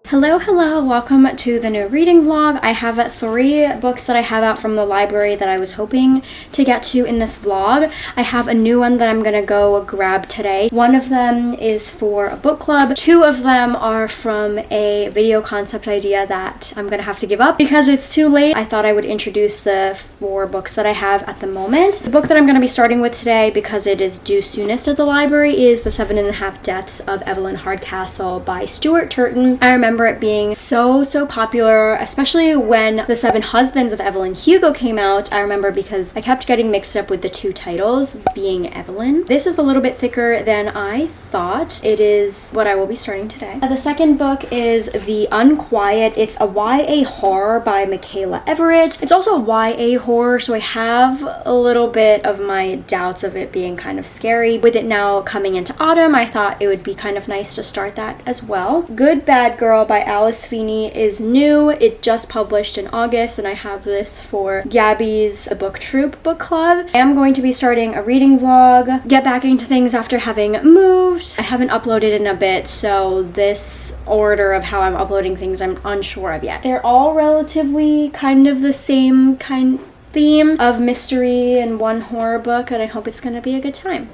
Hello, welcome to the new reading vlog. I have 3 books that I have out from the library that I was hoping to get to in this vlog. I have a new one that I'm gonna go grab today. One of them is for a book club. 2 of them are from a video concept idea that I'm gonna have to give up because it's too late. I thought I would introduce the 4 books that I have at the moment. The book that I'm gonna be starting with today, because it is due soonest at the library, is The 7.5 Deaths of Evelyn Hardcastle by Stuart Turton. I remember it being so popular, especially when The 7 Husbands of Evelyn Hugo came out. I remember because I kept getting mixed up with the 2 titles being Evelyn. This is a little bit thicker than I thought. It is what I will be starting today. The second book is The Unquiet. It's a YA horror by Mikaela Everett. It's also a YA horror, so I have a little bit of my doubts of it being kind of scary. With it now coming into autumn, I thought it would be kind of nice to start that as well. Good Bad Girl by Feeney is new. It just published in August, and I have this for Gabby's Book Troop book club. I am going to be starting a reading vlog, get back into things after having moved. I haven't uploaded in a bit, so this order of how I'm uploading things I'm unsure of yet. They're all relatively kind of the same theme of mystery and one horror book, and I hope it's going to be a good time.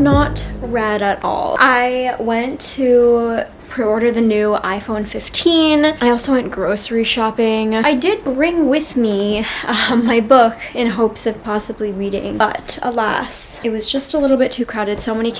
Not read at all. I went to pre-order the new iPhone 15. I also went grocery shopping. I did bring with me my book in hopes of possibly reading, but alas, it was just a little bit too crowded. So many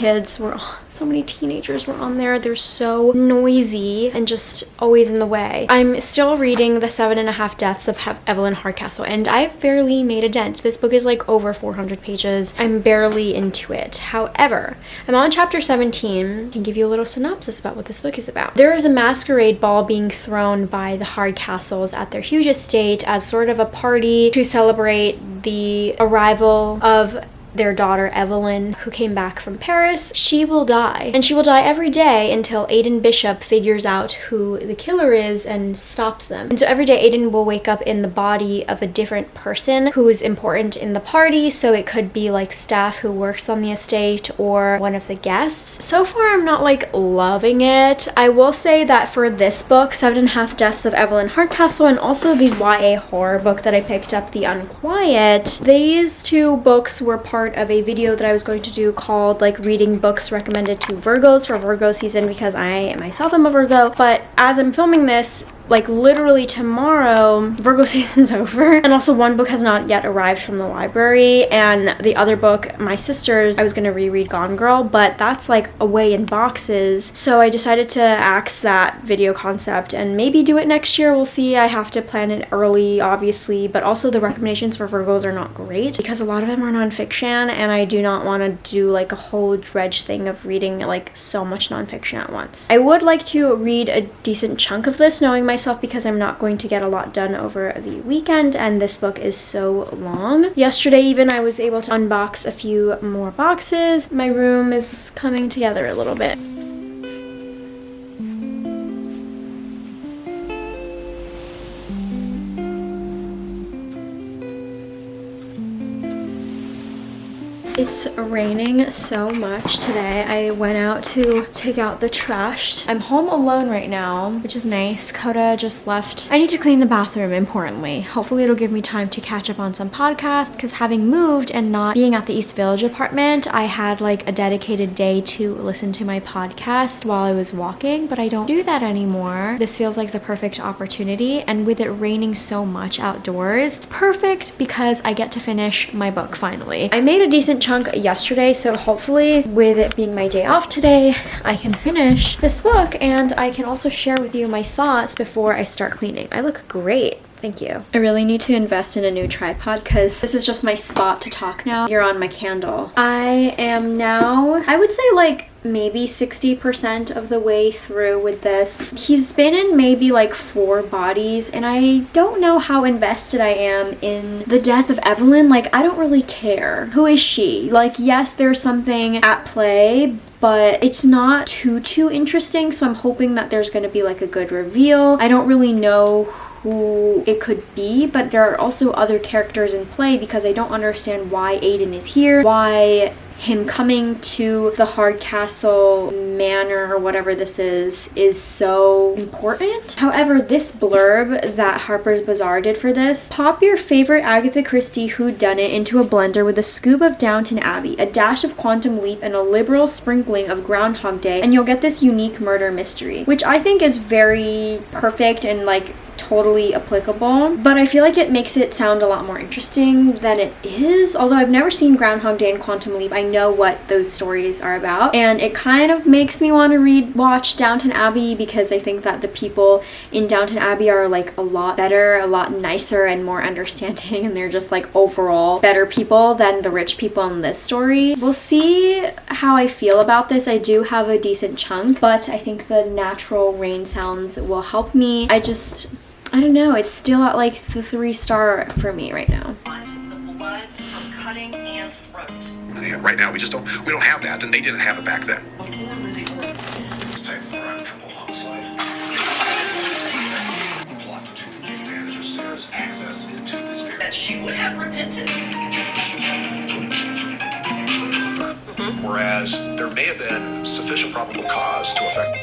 teenagers were on there. They're so noisy and just always in the way. I'm still reading The 7.5 Deaths of Evelyn Hardcastle, and I've barely made a dent. This book is like over 400 pages. I'm barely into it. However, I'm on chapter 17. I can give you a little synopsis about what this book is about. There is a masquerade ball being thrown by the Hardcastles at their huge estate as sort of a party to celebrate the arrival of their daughter Evelyn, who came back from Paris. She will die, and she will die every day until Aiden Bishop figures out who the killer is and stops them. And so every day Aiden will wake up in the body of a different person who is important in the party, so it could be like staff who works on the estate or one of the guests. So far I'm not like loving it. I will say that for this book, 7.5 Deaths of Evelyn Hardcastle, and also the YA horror book that I picked up, The Unquiet, these 2 books were part of a video that I was going to do called like reading books recommended to Virgos for Virgo season, because I myself am a Virgo. But as I'm filming this, like literally tomorrow, Virgo season's over. And also one book has not yet arrived from the library, and the other book, my sister's, I was gonna reread Gone Girl, but that's like away in boxes. So I decided to axe that video concept and maybe do it next year. We'll see. I have to plan it early, obviously, but also the recommendations for Virgos are not great because a lot of them are nonfiction, and I do not want to do like a whole dredge thing of reading like so much nonfiction at once. I would like to read a decent chunk of this, knowing myself, because I'm not going to get a lot done over the weekend, and this book is so long. Yesterday even I was able to unbox a few more boxes. My room is coming together a little bit. It's raining so much today. I went out to take out the trash. I'm home alone right now, which is nice. Coda just left. I need to clean the bathroom, importantly. Hopefully it'll give me time to catch up on some podcasts, because having moved and not being at the East Village apartment, I had like a dedicated day to listen to my podcast while I was walking, but I don't do that anymore. This feels like the perfect opportunity, and with it raining so much outdoors, it's perfect because I get to finish my book finally. I made a decent chunk yesterday, so hopefully with it being my day off today, I can finish this book, and I can also share with you my thoughts before I start cleaning. I look great. Thank you. I really need to invest in a new tripod because this is just my spot to talk now. You're on my candle. I am now, I would say like maybe 60% of the way through with this. He's been in maybe like 4 bodies, and I don't know how invested I am in the death of Evelyn. Like, I don't really care. Who is she? Like, yes, there's something at play, but it's not too interesting, so I'm hoping that there's gonna be like a good reveal. I don't really know who it could be, but there are also other characters in play because I don't understand why Aiden is here, why him coming to the Hardcastle manor or whatever this is so important. However, this blurb that Harper's Bazaar did for this: pop your favorite Agatha Christie whodunit into a blender with a scoop of Downton Abbey, a dash of Quantum Leap, and a liberal sprinkling of Groundhog Day, and you'll get this unique murder mystery, which I think is very perfect and like totally applicable, but I feel like it makes it sound a lot more interesting than it is. Although I've never seen Groundhog Day and Quantum Leap, I know what those stories are about, and it kind of makes me want to watch Downton Abbey because I think that the people in Downton Abbey are like a lot better, a lot nicer, and more understanding, and they're just like overall better people than the rich people in this story. We'll see how I feel about this. I do have a decent chunk, but I think the natural rain sounds will help me. I don't know, it's still at like the 3-star for me right now. The blood from cutting Anne's throat. Yeah, right now we don't have that, and they didn't have it back then. Before Lizzie ordered This type of crime, triple homicide. Plot to take advantage of Sarah's access into this area. that she would have repented. Whereas there may have been sufficient probable cause to affect.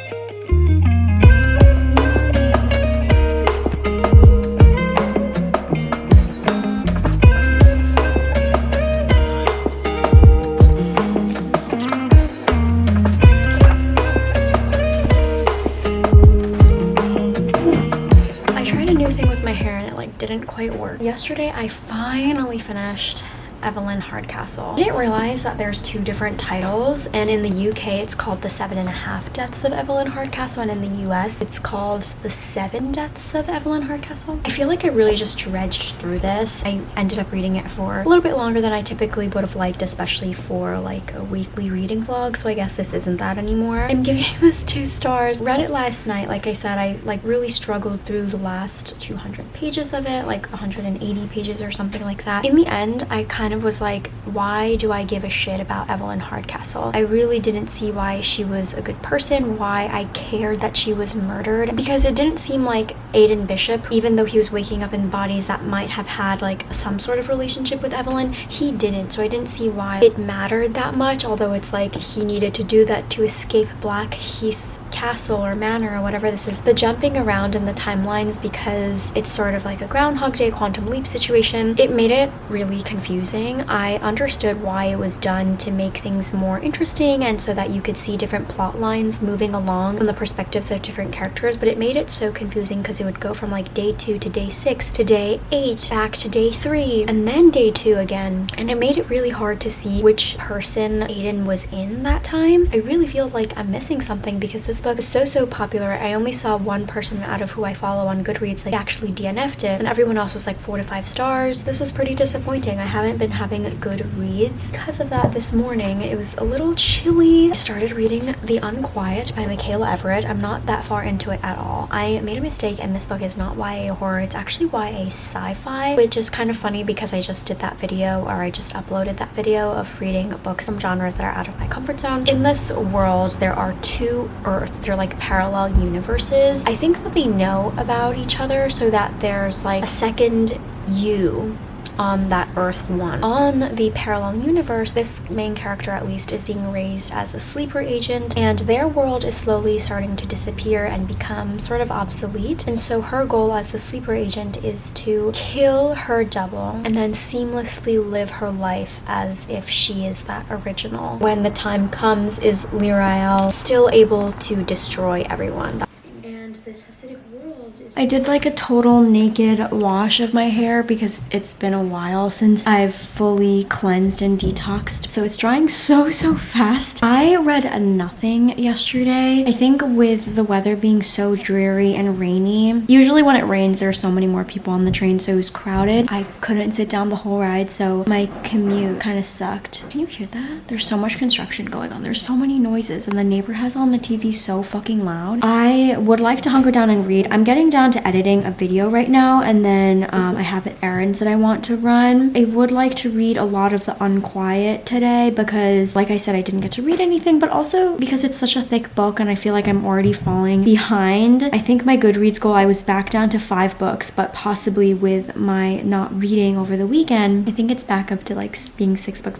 Didn't quite work. Yesterday I finally finished Evelyn Hardcastle. I didn't realize that there's 2 different titles, and in the UK it's called The 7.5 Deaths of Evelyn Hardcastle, and in the US it's called The 7 Deaths of Evelyn Hardcastle. I feel like I really just dredged through this. I ended up reading it for a little bit longer than I typically would have liked, especially for like a weekly reading vlog, so I guess this isn't that anymore. I'm giving this 2 stars. Read it last night. Like I said, I like really struggled through the last 200 pages of it, like 180 pages or something like that. In the end, I kind of was like, why do I give a shit about Evelyn Hardcastle? I really didn't see why she was a good person, why I cared that she was murdered, because it didn't seem like Aiden Bishop, even though he was waking up in bodies that might have had like some sort of relationship with Evelyn, he didn't. So I didn't see why it mattered that much, although it's like he needed to do that to escape Blackheath Castle or manor or whatever this is. The jumping around in the timelines, because it's sort of like a Groundhog Day, Quantum Leap situation, it made it really confusing. I understood why it was done to make things more interesting and so that you could see different plot lines moving along from the perspectives of different characters, but it made it so confusing because it would go from like day 2 to day 6 to day 8 back to day 3 and then day 2 again, and it made it really hard to see which person Aiden was in that time. I really feel like I'm missing something because this book is so popular. I only saw one person out of who I follow on Goodreads like actually DNF'd it, and everyone else was like 4 to 5 stars. This was pretty disappointing. I haven't been having good reads because of that. This morning it was a little chilly. I started reading The Unquiet by Mikaela Everett. I'm not that far into it at all. I made a mistake, and this book is not YA horror, it's actually YA sci-fi, which is kind of funny because I just did that video, or I just uploaded that video of reading books from genres that are out of my comfort zone. In this world there are 2 Earths. They're like parallel universes. I think that they know about each other so that there's like a second you on that Earth 1. On the parallel universe, this main character at least is being raised as a sleeper agent, and their world is slowly starting to disappear and become sort of obsolete, and so her goal as the sleeper agent is to kill her double and then seamlessly live her life as if she is that original. When the time comes, is Lyrael still able to destroy everyone? And this Hasidic world is I did like a total naked wash of my hair because it's been a while since I've fully cleansed and detoxed. So it's drying so fast. I read nothing yesterday. I think with the weather being so dreary and rainy, usually when it rains there's so many more people on the train, so it was crowded. I couldn't sit down the whole ride, so my commute kind of sucked. Can you hear that? There's so much construction going on. There's so many noises and the neighbor has on the TV so fucking loud. I would like to hunker down and read. I'm getting down to editing a video right now, and then I have errands that I want to run. I would like to read a lot of the Unquiet today because, like I said, I didn't get to read anything, but also because it's such a thick book and I feel like I'm already falling behind. I think my Goodreads goal, I was back down to 5 books, but possibly with my not reading over the weekend, I think it's back up to like being 6 books.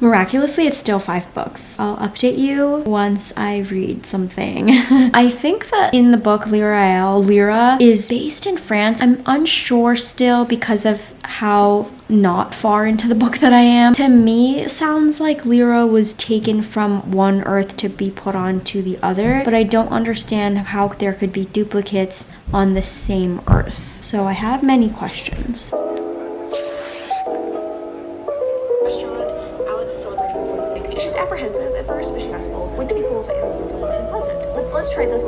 Miraculously, it's still 5 books. I'll update you once I read something. I think that in the book Lyra is based in France. I'm unsure still because of how not far into the book that I am. To me, it sounds like Lyra was taken from one Earth to be put onto the other, but I don't understand how there could be duplicates on the same Earth. So I have many questions. She's apprehensive at first, but she's successful. Wouldn't it be cool if it ends a little bit unpleasant? Let's try this.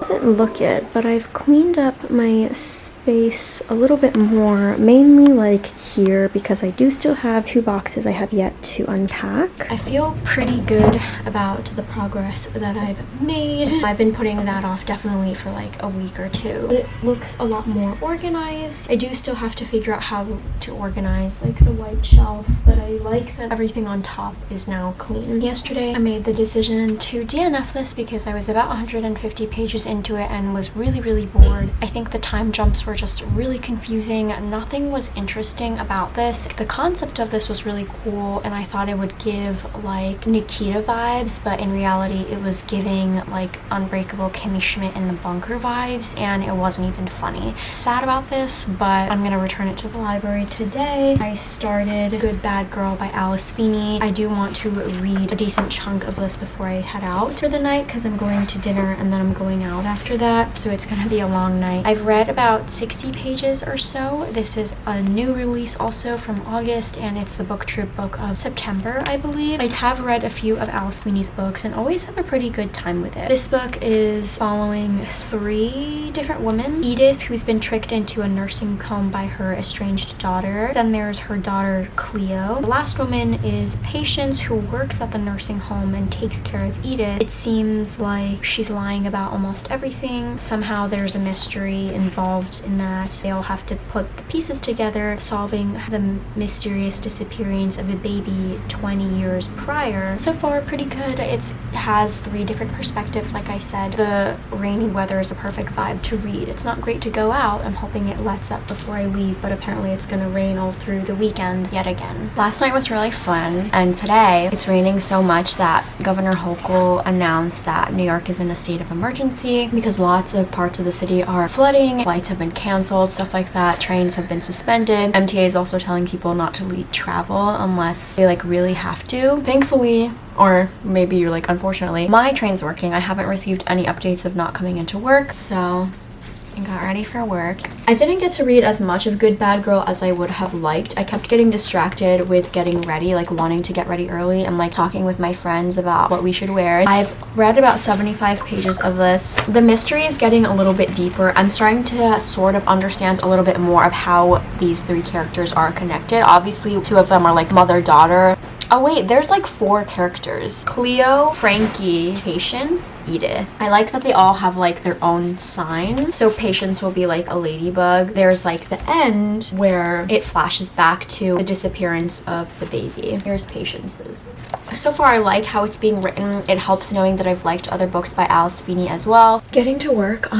Doesn't look it, but I've cleaned up my space a little bit more, mainly like here, because I do still have 2 boxes I have yet to unpack. I feel pretty good about the progress that I've made. I've been putting that off definitely for like a week or 2, but it looks a lot more organized. I do still have to figure out how to organize like the white shelf, but I like that everything on top is now clean. Yesterday I made the decision to DNF this because I was about 150 pages into it and was really bored. I think the time jumps were just really confusing. Nothing was interesting about this. The concept of this was really cool and I thought it would give like Nikita vibes, but in reality it was giving like Unbreakable Kimmy Schmidt in the Bunker vibes, and it wasn't even funny. Sad about this, but I'm gonna return it to the library today. I started Good Bad Girl by Alice Feeney. I do want to read a decent chunk of this before I head out for the night because I'm going to dinner and then I'm going out after that, so it's gonna be a long night. I've read about 60 pages or so. This is a new release also from August, and it's the book troop book of September, I believe. I have read a few of Alice Feeney's books and always have a pretty good time with it. This book is following 3 different women. Edith, who's been tricked into a nursing home by her estranged daughter. Then there's her daughter Cleo. The last woman is Patience, who works at the nursing home and takes care of Edith. It seems like she's lying about almost everything. Somehow there's a mystery involved in that. They all have to put the pieces together, solving the mysterious disappearance of a baby 20 years prior. So far, pretty good. It has 3 different perspectives, like I said. The rainy weather is a perfect vibe to read. It's not great to go out. I'm hoping it lets up before I leave, but apparently it's gonna rain all through the weekend yet again. Last night was really fun, and today it's raining so much that Governor Hochul announced that New York is in a state of emergency because lots of parts of the city are flooding, flights have been canceled, stuff like that, trains have been suspended. MTA is also telling people not to travel unless they like really have to. Thankfully, or maybe you're like unfortunately, my train's working. I haven't received any updates of not coming into work, so I got ready for work. I didn't get to read as much of Good Bad Girl as I would have liked. I kept getting distracted with getting ready, like wanting to get ready early and like talking with my friends about what we should wear. I've read about 75 pages of this. The mystery is getting a little bit deeper. I'm starting to sort of understand a little bit more of how these 3 characters are connected. Obviously, 2 of them are like mother-daughter. Oh wait, there's like 4 characters. Cleo, Frankie, Patience, Edith. I like that they all have like their own sign. So Patience will be like a ladybug. There's like the end where it flashes back to the disappearance of the baby. Here's Patience's. So far I like how it's being written. It helps knowing that I've liked other books by Alice Feeney as well. Getting to work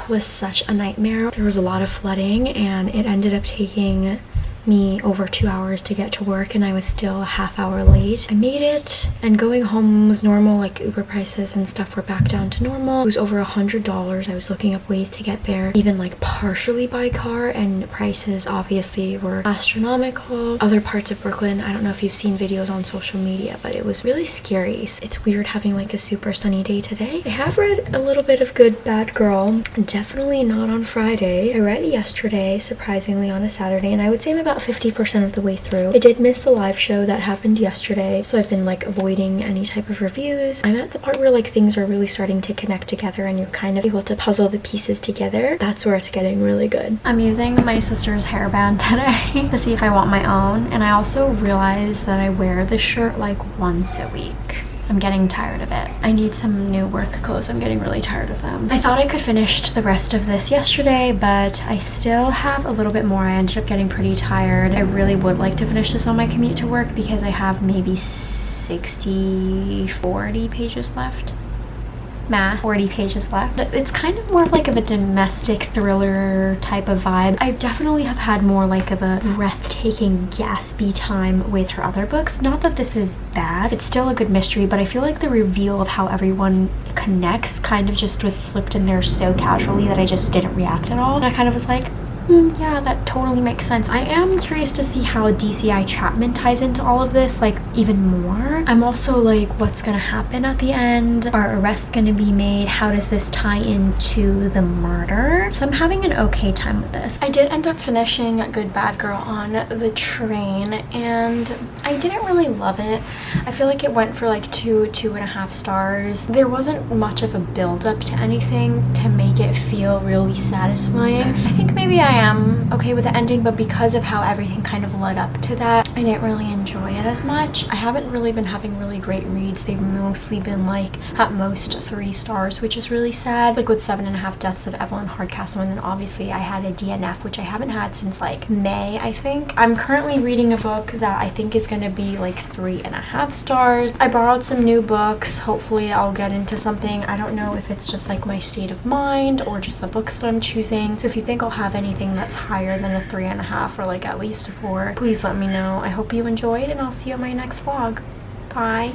was such a nightmare. There was a lot of flooding and it ended up taking me over 2 hours to get to work and I was still a half hour late. I made it and going home was normal, like Uber prices and stuff were back down to normal. It was over $100. I was looking up ways to get there, even like partially by car, and prices obviously were astronomical. Other parts of Brooklyn, I don't know if you've seen videos on social media, but it was really scary. It's weird having like a super sunny day today. I have read a little bit of Good Bad Girl, definitely not on Friday. I read yesterday, surprisingly, on a Saturday, and I would say I'm about 50% of the way through. I did miss the live show that happened yesterday, so I've been like avoiding any type of reviews. I'm at the part where like things are really starting to connect together and you're kind of able to puzzle the pieces together. That's where it's getting really good. I'm using my sister's hairband today to see if I want my own, and I also realized that I wear this shirt like once a week. I'm getting tired of it. I need some new work clothes. I'm getting really tired of them. I thought I could finish the rest of this yesterday, but I still have a little bit more. I ended up getting pretty tired. I really would like to finish this on my commute to work because I have maybe 40 pages left. Math, 40 pages left. It's kind of more like of a domestic thriller type of vibe. I definitely have had more like of a breathtaking, gaspy time with her other books. Not that this is bad, it's still a good mystery, but I feel like the reveal of how everyone connects kind of just was slipped in there so casually that I just didn't react at all. And I kind of was like, yeah, that totally makes sense. I am curious to see how DCI Chapman ties into all of this, like, even more. I'm also like, what's gonna happen at the end? Are arrests gonna be made? How does this tie into the murder? So I'm having an okay time with this. I did end up finishing Good Bad Girl on the train, and I didn't really love it. I feel like it went for like 2.5 stars. There wasn't much of a build up to anything to make it feel really satisfying. I think maybe I am okay with the ending, but because of how everything kind of led up to that, I didn't really enjoy it as much. I haven't really been having really great reads. They've mostly been like at most 3 stars, which is really sad. Like with 7.5 Deaths of Evelyn, Hardcastle, and then obviously I had a DNF, which I haven't had since like May, I think. I'm currently reading a book that I think is going to be like 3.5 stars. I borrowed some new books. Hopefully I'll get into something. I don't know if it's just like my state of mind or just the books that I'm choosing. So if you think I'll have anything that's higher than a 3.5 or like at least a 4, please let me know. I hope you enjoyed, and I'll see you on my next vlog. Bye.